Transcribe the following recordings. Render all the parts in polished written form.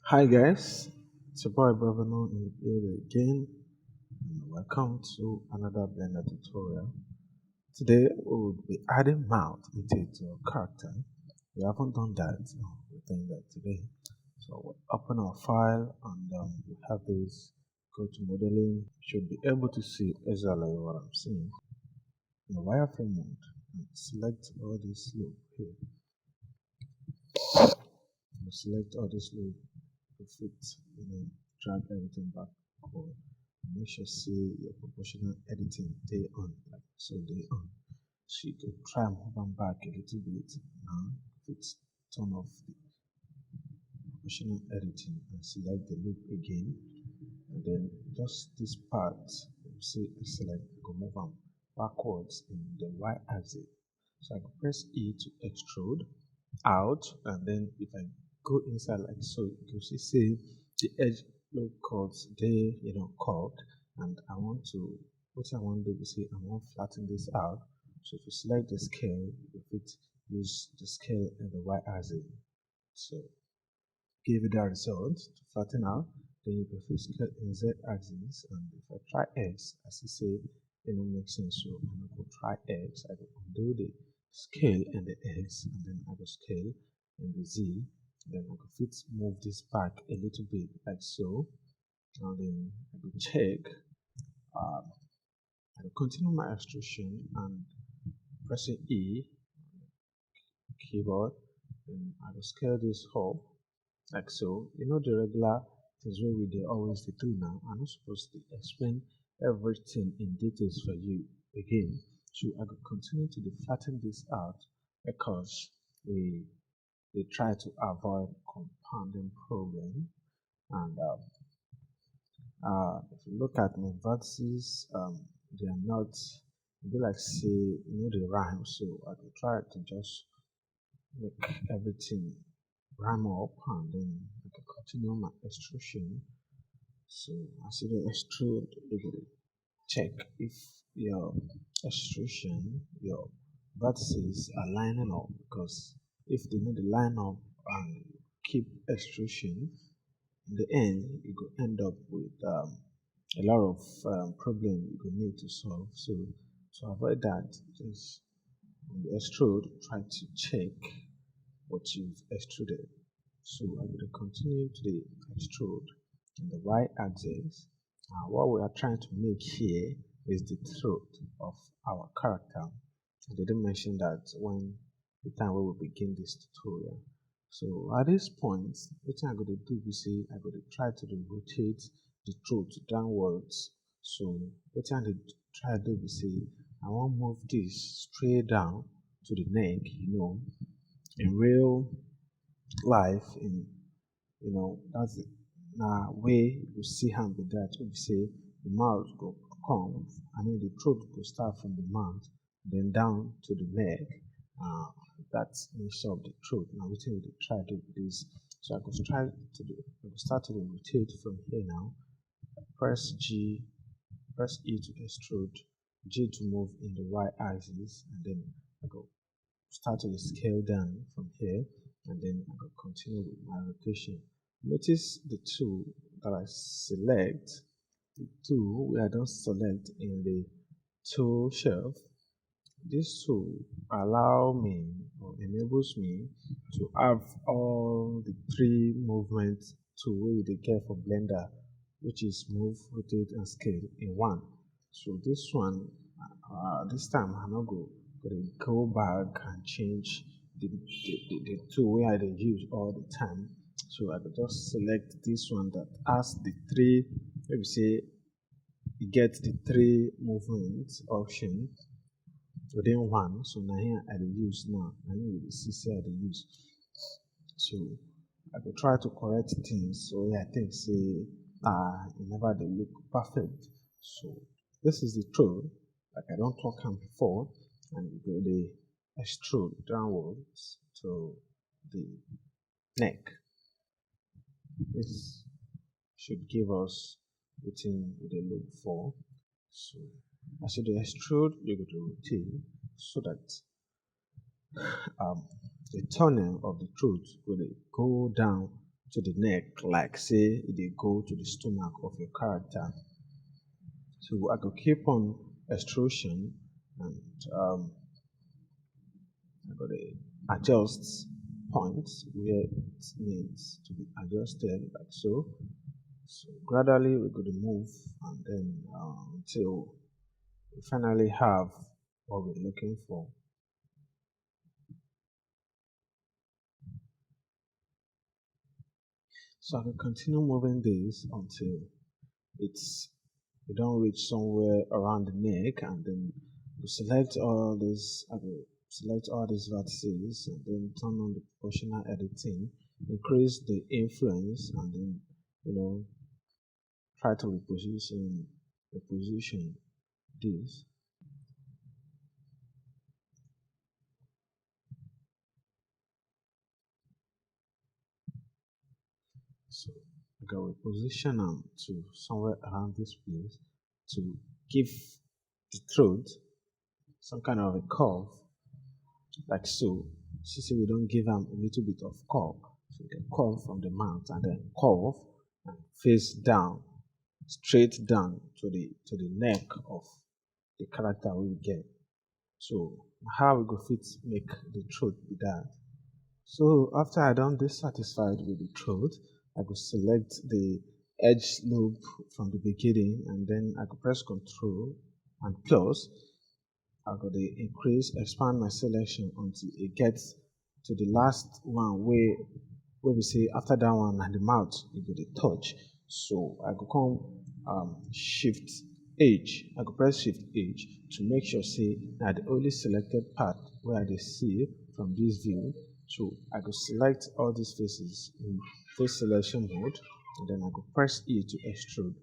Hi guys, it's your boy Bravano in the building again, and welcome to another Blender tutorial. Today we will be adding mouth into a character. We haven't done that, we're doing that today. So we'll open our file and we have this. Go to modeling. Should be able to see exactly what I'm seeing. In the wireframe mode, and select all this loop here. Select all this loop to fit, drag everything back or make sure see your proportional editing day on, like so day on. So you can try and move them back a little bit now. Let's turn off the proportional editing and select the loop again. And then just this part, you see select, go move them backwards in the y axis. So I can press E to extrude out, and then if I go inside like so, you can see the edge look curves they curved, and I want to what I want to do is I want to flatten this out. So if you select the scale, you fit use the scale in the y axis. So give it that result to flatten out. Then you can fit scale in z axis, and if I try x, as you say, it will make sense. So I'm going to try x. I go undo the scale in the x, and then I go scale in the z. Then I go fit move this back a little bit like so, and then I go check. I will continue my extrusion and pressing E keyboard. Then I will scale this up like so. The regular things where we they always do now. I'm not supposed to explain everything in details for you again. So I will continue to flatten this out because we try to avoid compounding problem. And if you look at my vertices, they are not be like say the rhyme. So I will try to just make everything rhyme up, and then I can continue my extrusion. So as you extrude, you gotta check if your extrusion, your vertices are lining up, because if they need to line up and keep extrusion, in the end you could end up with a lot of problem you could need to solve. So to avoid that, just when you extrude, try to check what you've extruded. So I'm going to continue to the extrude in the y-axis. What we are trying to make here is the throat of our character. I didn't mention that when the time where we begin this tutorial. So at this point, what I'm going to do is I'm going to try to rotate the throat downwards. So what I'm going to try to do is I want to move this straight down to the neck. In real life, that's na way you see him be that we say the mouth go come, the throat go start from the mouth, then down to the neck. uh, that's mix up the throat. Now we will try to do this. So I go start to rotate from here now. Press G, press E to extrude, G to move in the y axis, and then I go start to scale down from here, and then I will continue with my rotation. Notice the tool that I select, the tool where I don't select in the tool shelf. This tool allow me or enables me to have all the three movement tool we get for Blender, which is move, rotate, and scale in one. So this one, this time I'm not go back and change the tool where I dey use all the time. So I could just select this one that has the three, maybe say you get the three movement option within one. So now here I dey use now. Now here you see say I dey use. So I will try to correct things so I think say it never they look perfect. So this is the tool, like I don't talk am before, and you go dey extrude downwards to the neck. This should give us wetin we dey look for. So as you dey extrude, you go to rotate so that the tunnel of the truth will go down to the neck, like say they go to the stomach of your character. So I could keep on extrusion and I got to adjust points where it needs to be adjusted, like so. So gradually we're going to move and then until we finally have what we're looking for. So I can continue moving this until it's we don't reach somewhere around the neck, and then we select all this. I will select all these vertices and then turn on the proportional editing, increase the influence, and then try to reposition this. So I can reposition them to somewhere around this place to give the throat some kind of a curve, like so. See, we don't give them a little bit of curve. So we can curve from the mouth and then curve and face down, straight down to the neck of the character we will get. So how we go fit make the throat be that. So after I done dissatisfied with the throat, I could select the edge loop from the beginning and then I could press Control and plus. I could expand my selection until it gets to the last one where we say after that one and the mouth it go dey touch. So I could come shift H. I could press shift H to make sure say that the only selected part where I dey see from this view. So I could select all these faces in face selection mode and then I could press E to extrude.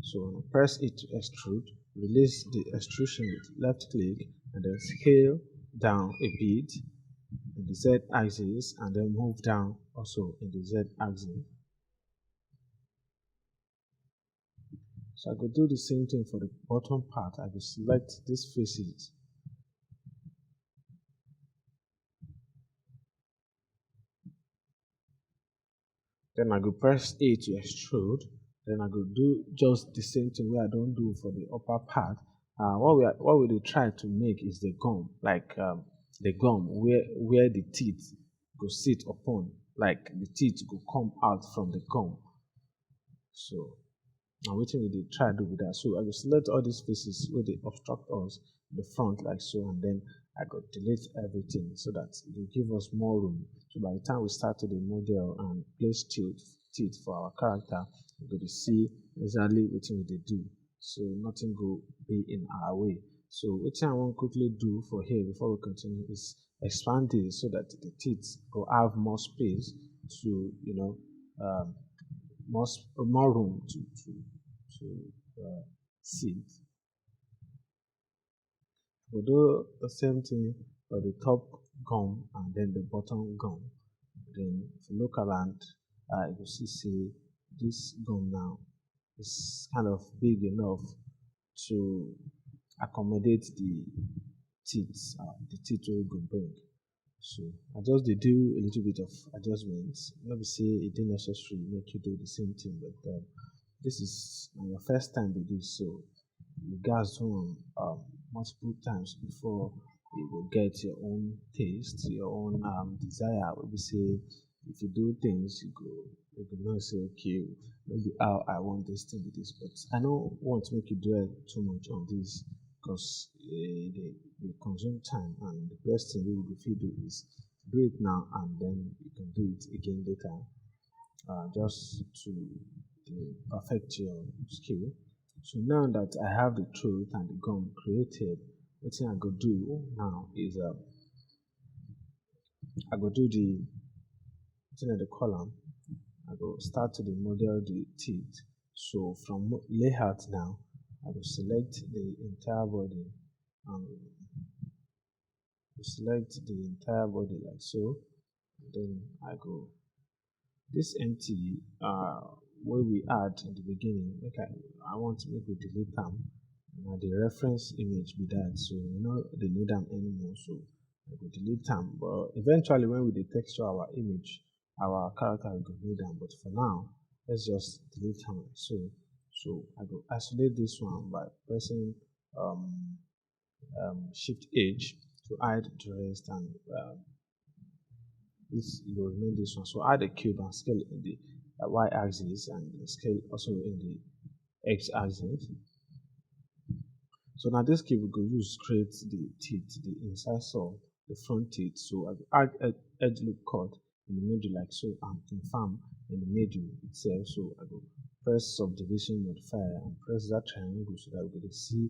So when I press it to extrude, release the extrusion with left click and then scale down a bit in the Z axis and then move down also in the Z axis. So I could do the same thing for the bottom part. I will select these faces. Then I go press A to extrude. Then I go do just the same thing where I don't do for the upper part. What we dey try to make is the gum, like the gum where the teeth go sit upon, like the teeth go come out from the gum. So now wetin we dey try do with that. So I go select all these faces where they obstruct us in the front like so, and then I go delete everything so that it will give us more room. So by the time we start to the model and place teeth for our character, we go to see exactly what we dey do. So nothing go be in our way. So what I want quickly do for here before we continue is expand this so that the teeth will have more space to um, more room to sit. We'll do the same thing for the top gum and then the bottom gum. Then if you look around, you see this gum now is kind of big enough to accommodate the teeth we go bring. So I just dey do a little bit of adjustments. No be say it dey necessary make you do the same thing, but this is your first time with this, so you gats do multiple times before you will get your own taste, your own desire. We say if you do things, you go know say okay, maybe how I want this thing with this, but I don't want to make you dwell too much on this because they consume time, and the best thing we will fit do is do it now and then you can do it again later, just to perfect your skill. So now that I have the truth and the gum created, what thing I go do now is I go do the thing at the column. I go start to the model the teeth. So from layout now, I will select the entire body and select the entire body like so. Then I go this empty where we add in the beginning. I want to make we delete them. The reference image be that, so we no dey need them anymore. So I go delete them. But eventually, when we dey texture our image, our character will go need them. But for now, let's just delete them like so. So I go isolate this one by pressing um, Shift H to hide the rest, and this will remain this one. So add a cube and scale in the y-axis and scale also in the x-axis. So now this cube we go use create the teeth, the incisor, the front teeth. So I go add edge loop cut in the middle like so, and confirm in the middle itself. So I go press subdivision modifier and press that triangle so that we can see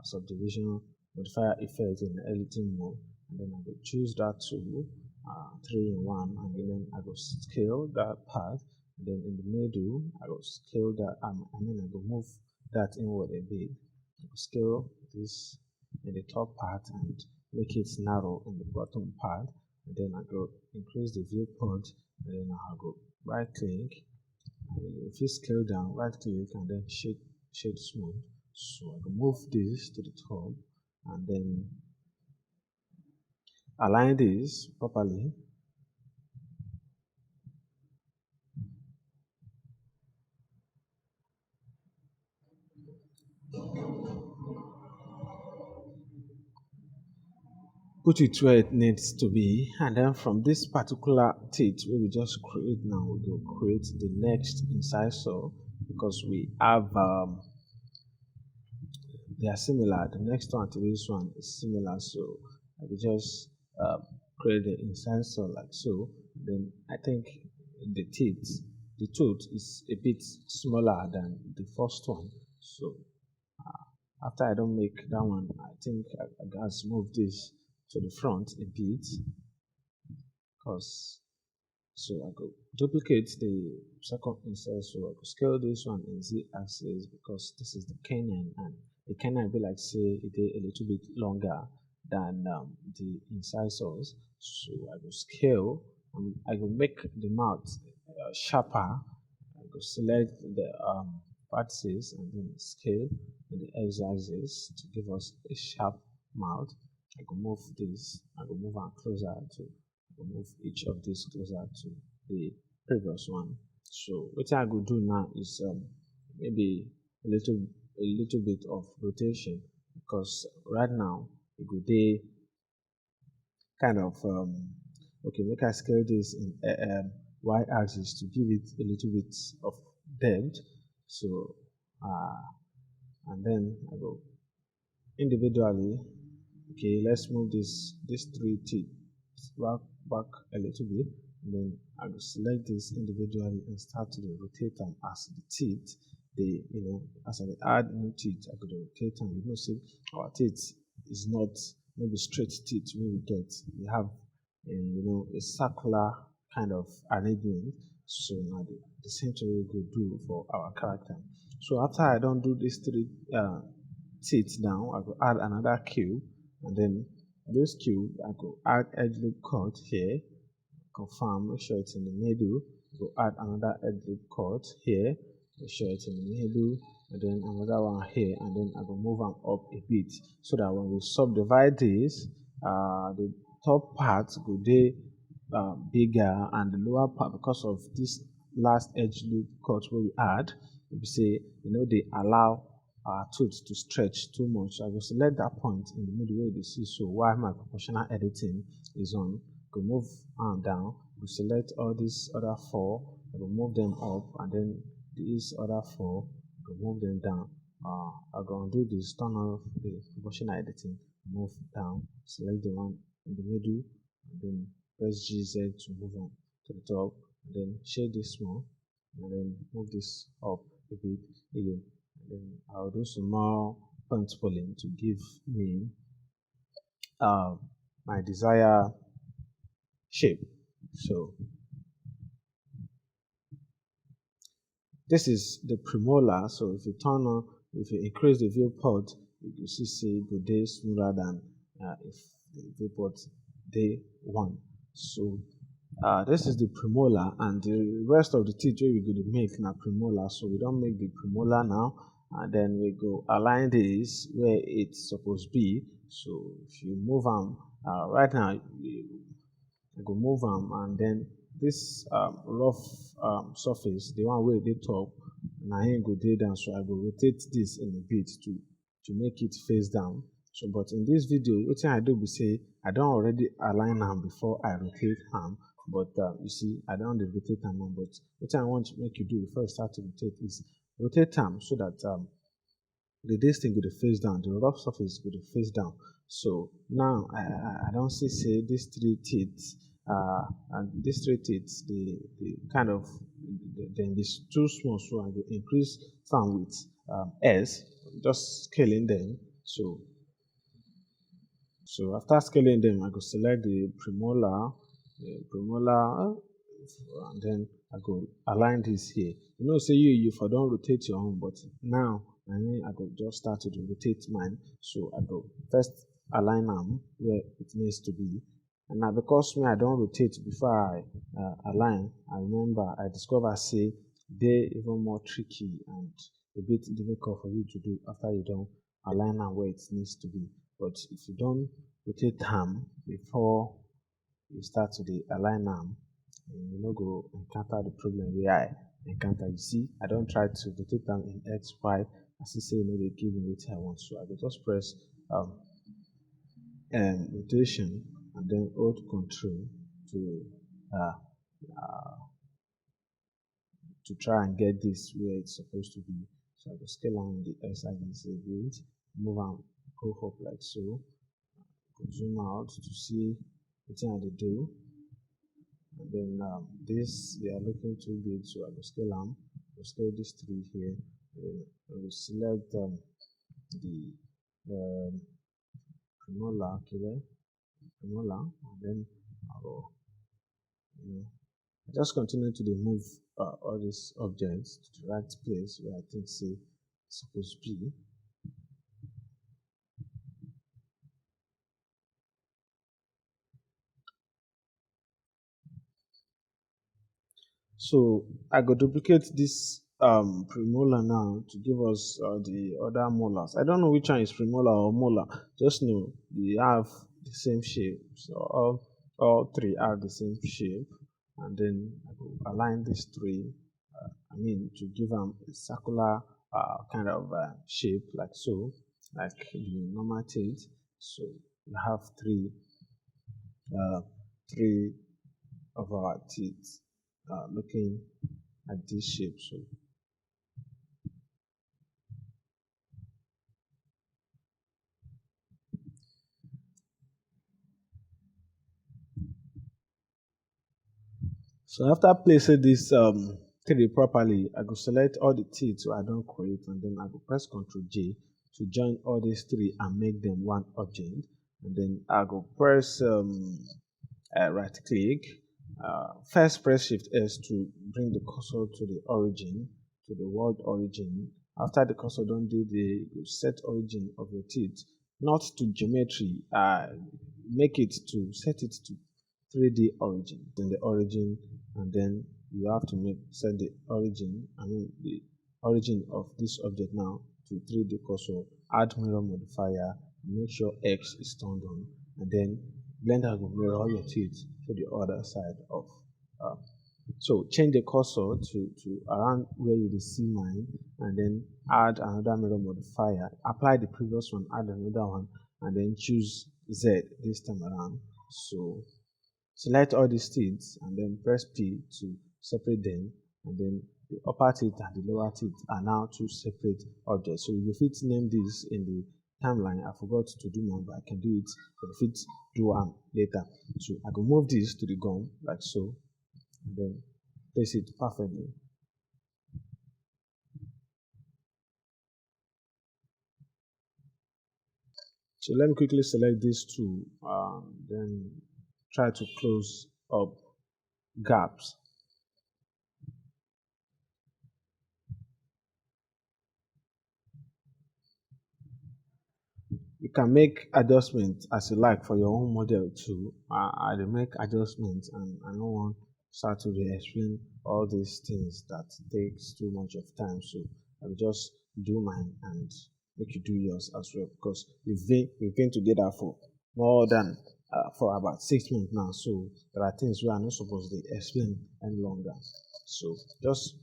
subdivision modifier effect in the editing mode. And then I go choose that tool, 3 in 1, and then I go scale that part. And then in the middle, I go scale that. I go move that inward a bit. I go scale this in the top part and make it narrow in the bottom part. And then I go increase the viewport. And then I go right click. If you scale down, right click, and then shade smooth. So I go move this to the top, and then align this properly. Put it where it needs to be, and then from this particular teeth where we just create now, we will create the next incisor because we have they are similar. The next one to this one is similar, so I will just create the incisor like so. Then I think the tooth is a bit smaller than the first one, so after I don't make that one, I think I just move this to the front a bit, because so I go duplicate the second instead. So I go scale this one in z-axis because this is the canine, and the canine be like say it is a little bit longer than the incisors. So I go scale and I go make the mouth sharper. I go select the vertices and then scale in the x-axis to give us a sharp mouth. I go move this. I go move on closer to move each of these closer to the previous one. So what I will do now is maybe a little bit of rotation, because right now it could be kind of okay. Make I scale this in y-axis to give it a little bit of depth. So and then I go individually. Okay, let's move these three teeth back a little bit, and then I will select this individually and start to rotate them as the teeth. As I add new teeth, I could rotate them. See, our teeth is not maybe straight teeth when we get. We have a circular kind of arrangement. So now the same thing we could do for our character. So after I don't do these three teeth now, I will add another cube, and then this cube I go add edge loop cut here, confirm, make sure it's in the middle. Go add another edge loop cut here, make sure it's in the middle, and then another one here, and then I will move them up a bit so that when we subdivide this, the top part will be bigger, and the lower part, because of this last edge loop cut where we add, we say they allow our tooth to stretch too much. I will select that point in the middle where you see. So while my proportional editing is on, go move arm down, go select all these other four, I will move them up, and then these other four, go move them down. I'm going to do this, turn off the proportional editing, move down, select the one in the middle, and then press GZ to move on to the top, and then shade this small, and then move this up a bit again. And then I'll do some more point pulling to give me my desired shape. So this is the premolar. So if you increase the viewport, you see good day smoother than if the viewport day one. So this is the premolar, and the rest of the teeth we're going to make now premolar. So we don't make the premolar now, and then we go align this where it's supposed to be. So if you move them right now, you go move them, and then this rough surface, the one where they top, na him go dey down, so I go rotate this in a bit to make it face down. So but in this video, wetin I do be say I don already align am before I rotate am, but you see I don dey rotate am now, but wetin I want to make you do before you start to rotate is rotate am so that the this thing go dey face down, the rough surface go dey face down. So now I don see say these three teeth and these three teeth they kind of then this too small, so I go increase some with S, just scaling them. So after scaling them, I go select the premolar, and then I go align this here. You know, say you for don't rotate your own, but now I mean I go just start to rotate mine. So I go first align them where it needs to be. And now because me I don't rotate before I align, I remember I discover say they even more tricky and a bit difficult for you to do after you don't align them where it needs to be. But if you don't rotate them before you start to align them, you no go encounter the problem where I encounter. You see, I don't try to rotate them in X, Y. As you say, you know, they give me what I want. So I will just press rotation and then hold control uh, uh, to try and get this where it's supposed to be. So I will scale on the X axis a bit, move on, go up like so, zoom out to see what I do. And then this they are looking too big, so I will scale them. I will scale these three here. I will select the premolar, okay, premolar, and then I will, I just continue to move all these objects to the right place where I think say it's supposed to be. So I go duplicate this premolar now to give us the other molars. I don't know which one is premolar or molar. Just know they have the same shape. So all three have the same shape, and then I go align these three. To give them a circular kind of shape like so, like the normal teeth. So we have three of our teeth looking at this shape. So after placing this 3D properly, I go select all the teeth so I don't create, and then I go press Ctrl J to join all these three and make them one object. And then I go press right click. First press Shift S to bring the cursor to the origin, to the world origin. After the cursor don't do the set origin of your teeth, not to geometry, make it to set it to 3D origin. Then the origin, and then you have to set the origin, the origin of this object now to 3D cursor, add mirror modifier, make sure X is turned on, and then Blender will mirror all your teeth to the other side of so change the cursor to around where you see mine, and then add another mirror modifier, apply the previous one, add another one, and then choose Z this time around. So select all these teeth and then press P to separate them, and then the upper teeth and the lower teeth are now two separate objects. So you fit name this in the timeline. I forgot to do mine, but I can do it, but if it do one later. So I can move this to the gum like so, and then place it perfectly. So let me quickly select these two, then try to close up gaps. You can make adjustments as you like for your own model too. I make adjustments, and I don't want start to explain all these things that takes too much of time. So I will just do mine and make you do yours as well, because we've been together for more than for about 6 months now. So there are things we are not supposed to explain any longer. So just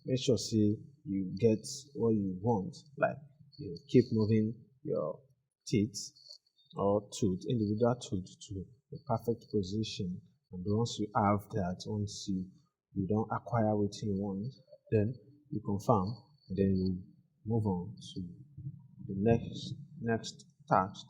make sure see you get what you want, like you keep moving your teeth or tooth, individual tooth to the perfect position. And once you have that, once you don't acquire what you want, then you confirm and then you move on to the next task.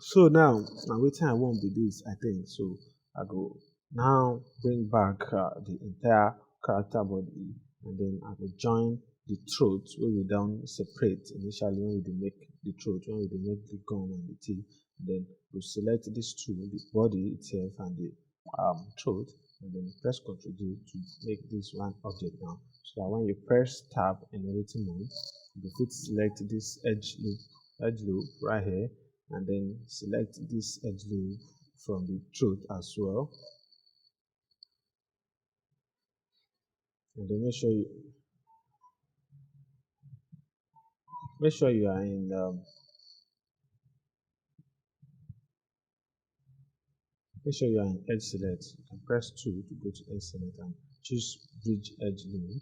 So now waiting I won't be this, I think. So I go now bring back the entire character body and then I will join the throat where we don't separate initially when we dey make the throat, when we dey make the gum and the teeth. And then we select these two, the body itself and the throat, and then press Ctrl J to make this one object now. So that when you press tab in editing mode, you fit select this edge loop right here, and then select this edge loop from the throat as well, and then make sure you are in make sure you are in edge select. You can press 2 to go to edge select and choose bridge edge loop.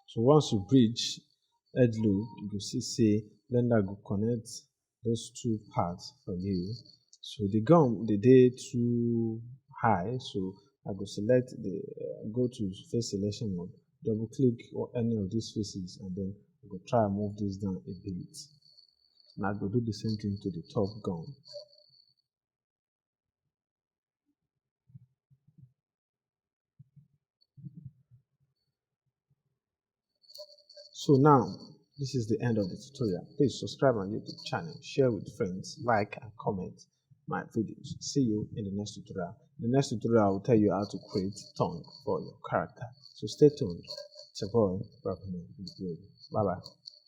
So once you bridge edge loop, you go see say blender go connect those two parts for you. So the gum the day too high, so I go select the go to face selection mode, double click on any of these faces, and then I go try and move this down a bit. And I go do the same thing to the top gum. So now, this is the end of the tutorial. Please subscribe on YouTube channel, share with friends, like and comment my videos. See you in the next tutorial. In the next tutorial, I will tell you how to create tongue for your character. So stay tuned. It's a boy, Bye bye.